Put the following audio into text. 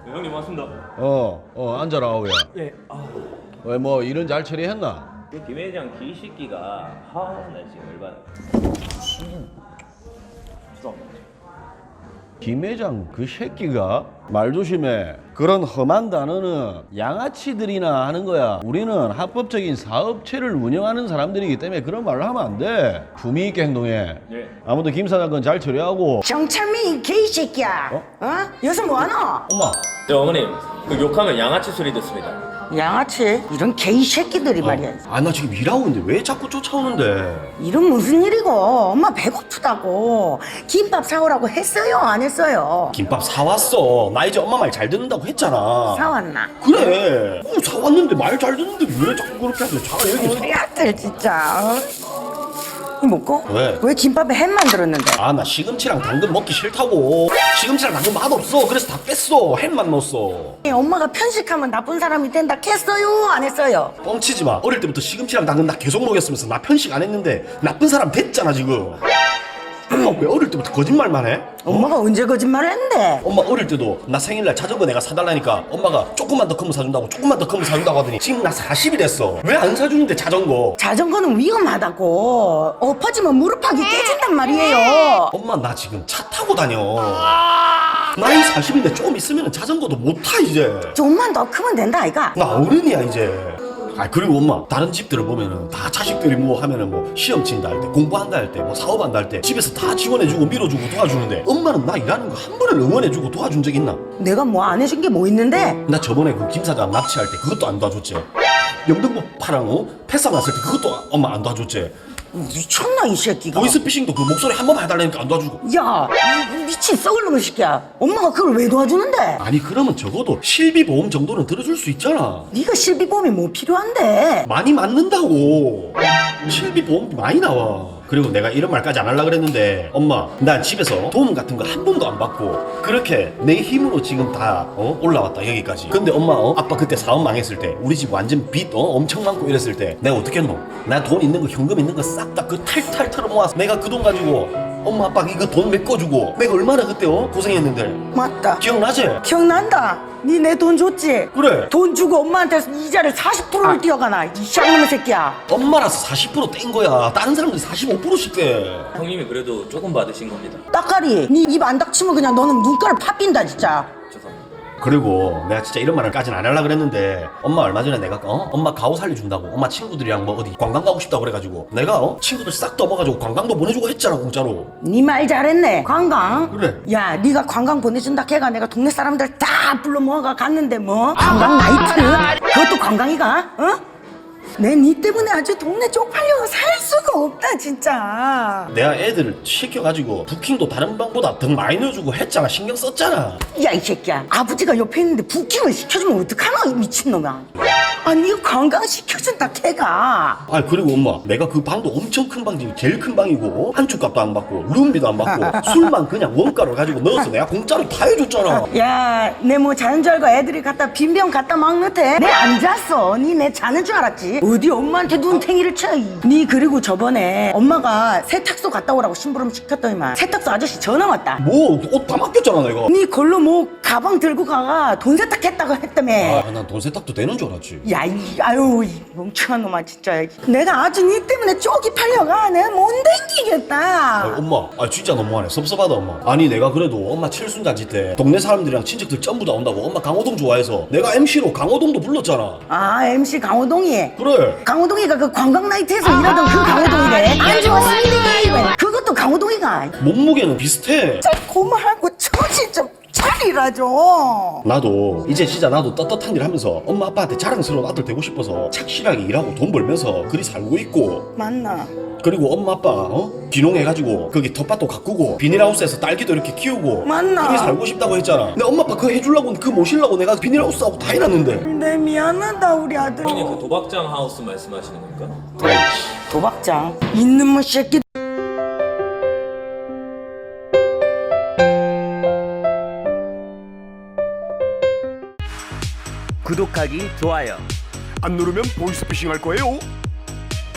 형님 맞습니다. 앉아라, 아우야. 예. 왜 뭐 일은 잘 처리했나? 그 김 회장 기식기가 나 지금 열받아. 죄송합니다. 김 회장 그 새끼가 말 조심해. 그런 험한 단어는 양아치들이나 하는 거야. 우리는 합법적인 사업체를 운영하는 사람들이기 때문에 그런 말을 하면 안 돼. 품위 있게 행동해. 예. 아무튼 김 사장 건 잘 처리하고. 정철민 개새끼야. 여기서 뭐하노? 엄마. 네, 어머님. 그 욕하면 양아치 소리 듣습니다. 양아치 이런 개새끼들이 말이야. 나 지금 일하고 있는데 왜 자꾸 쫓아오는데? 이런 무슨 일이고? 엄마 배고프다고 김밥 사오라고 했어요? 안 했어요? 김밥 사왔어. 나 이제 엄마 말 잘 듣는다고 했잖아. 사왔나? 그래. 사왔는데 말 잘 듣는데 왜 자꾸 그렇게 하세요? 자, 여기. 우리 아들 진짜. 이 먹고? 왜? 김밥에 햄 만들었는데? 나 시금치랑 당근 먹기 싫다고. 시금치랑 당근 맛없어. 그래서 다 뺐어. 햄만 넣었어. 엄마가 편식하면 나쁜 사람이 된다 했어요? 안 했어요? 뻥치지 마. 어릴 때부터 시금치랑 당근 나 계속 먹였으면서 나 편식 안 했는데 나쁜 사람 됐잖아 지금. 엄마 왜 어릴 때부터 거짓말만 해? 엄마가 언제 거짓말을 했는데? 엄마 어릴 때도 나 생일날 자전거 내가 사달라니까 엄마가 조금만 더 크면 사준다고 조금만 더 크면 사준다고 하더니 지금 나 40이 됐어. 왜 안 사주는데 자전거? 자전거는 위험하다고. 엎어지면 무릎팍이 깨진단 말이에요. 엄마 나 지금 차 타고 다녀. 나이 40인데 조금 있으면 자전거도 못 타 이제. 좀만 더 크면 된다 아이가? 나 어른이야 이제. 그리고 엄마 다른 집들을 보면은 다 자식들이 뭐 하면은 뭐 시험 친다 할 때 공부한다 할 때 뭐 사업한다 할 때 집에서 다 지원해주고 밀어주고 도와주는데 엄마는 나 일하는 거 한 번을 응원해주고 도와준 적 있나? 내가 뭐 안 해준 게 뭐 있는데? 나 저번에 그 김 사장 납치할 때 그것도 안 도와줬지. 영등포파랑 패싸 났을 때 그것도 엄마 안 도와줬지. 미쳤나 이 새끼가. 보이스피싱도 그 목소리 한 번만 해달라니까 안 도와주고. 야 미친 썩을 놈의 새끼야. 엄마가 그걸 왜 도와주는데? 아니 그러면 적어도 실비보험 정도는 들어줄 수 있잖아. 네가 실비보험이 뭐 필요한데? 많이 맞는다고. 실비보험이 많이 나와. 그리고 내가 이런 말까지 안 하려고 그랬는데 엄마 난 집에서 도움 같은 거 한 번도 안 받고 그렇게 내 힘으로 지금 다 올라왔다 여기까지. 근데 엄마 아빠 그때 사업 망했을 때 우리 집 완전 빚 엄청 많고 이랬을 때 내가 어떻게 했노? 나 돈 있는 거 현금 있는 거 싹 다 그 탈탈 털어 모아서 내가 그 돈 가지고 엄마 아빠 이거 돈 메꿔주고 내가 얼마나 그때 고생했는데. 맞다. 기억나지? 기억난다. 니 내 돈 줬지? 그래. 돈 주고 엄마한테 이자를 40%를 띄어가나 이 쌍놈의 새끼야. 엄마라서 40%뗀 거야. 다른 사람들이 45%씩 떼. 형님이 그래도 조금 받으신 겁니다. 따까리 니 입 안 닥치면 그냥 너는 눈가를 팥빈다 진짜. 죄송합니다. 그리고 내가 진짜 이런 말을까지는 안 하려고 그랬는데 엄마 얼마 전에 내가 엄마 가오 살려준다고 엄마 친구들이랑 뭐 어디 관광 가고 싶다고 그래가지고 내가 친구들 싹 떠먹어가지고 관광도 보내주고 했잖아 공짜로. 니 말 잘했네. 관광? 그래. 야 니가 관광 보내준다 걔가 내가 동네 사람들 다 불러 모아가 갔는데 뭐 관광 나이트? 그것도 관광이가? 내 니 때문에 아주 동네 쪽팔려 살 수가 없다 진짜. 내가 애들 시켜가지고 부킹도 다른 방보다 더 많이 넣어주고 했잖아. 신경 썼잖아. 야 이 새끼야 아버지가 옆에 있는데 부킹을 시켜주면 어떡하노 이 미친놈아. 아 니가 관광 시켜준다 걔가. 그리고 엄마 내가 그 방도 엄청 큰 방이지. 제일 큰 방이고 한축값도 안 받고 룸비도 안 받고 술만 그냥 원가로 가지고 넣어서 내가 공짜로 다 해줬잖아. 야 내 뭐 자는 줄 알고 애들이 갖다 빈병 갖다 막 넣대. 내 안 잤어. 니 내 자는 줄 알았지. 어디 엄마한테 눈탱이를 쳐. 니 그리고 저번에 엄마가 세탁소 갔다 오라고 심부름 시켰더니만 세탁소 아저씨 전화 왔다. 뭐 옷 다 맡겼잖아 내가. 니 걸로 뭐 가방 들고 가가 돈 세탁했다고 했다며. 난 돈 세탁도 되는 줄 알았지. 야, 아유, 이 멍청한 놈아, 진짜. 내가 아주 니 때문에 쪽이 팔려가. 내가 못 댕기겠다. 엄마 진짜 너무하네. 섭섭하다 엄마. 아니 내가 그래도 엄마 칠순잔치 때 동네 사람들이랑 친척들 전부 다 온다고 엄마 강호동 좋아해서 내가 MC로 강호동도 불렀잖아. 아, MC 강호동이. 그래. 강호동이가 그 관광 나이트에서 일하던 그 강호동이래. 안 좋았습니다. 그것도 강호동이가. 몸무게는 비슷해. 자, 고마하고 처지 좀 차리라 좀. 나도 이제 진짜 나도 떳떳한 일 하면서 엄마 아빠한테 자랑스러운 아들 되고 싶어서 착실하게 일하고 돈 벌면서 그리 살고 있고. 맞나? 그리고 엄마 아빠 귀농해가지고 거기 텃밭도 가꾸고 비닐하우스에서 딸기도 이렇게 키우고 맞나? 그리 살고 싶다고 했잖아. 내 엄마 아빠 그거 해주려고 그 모시려고 내가 비닐하우스하고 다 해놨는데. 내 미안하다 우리 아들. 형님 그 도박장 하우스 말씀하시는 겁니까? 도박장 있는 뭐 새끼. 구독하기, 좋아요. 안 누르면 보이스피싱 할 거예요.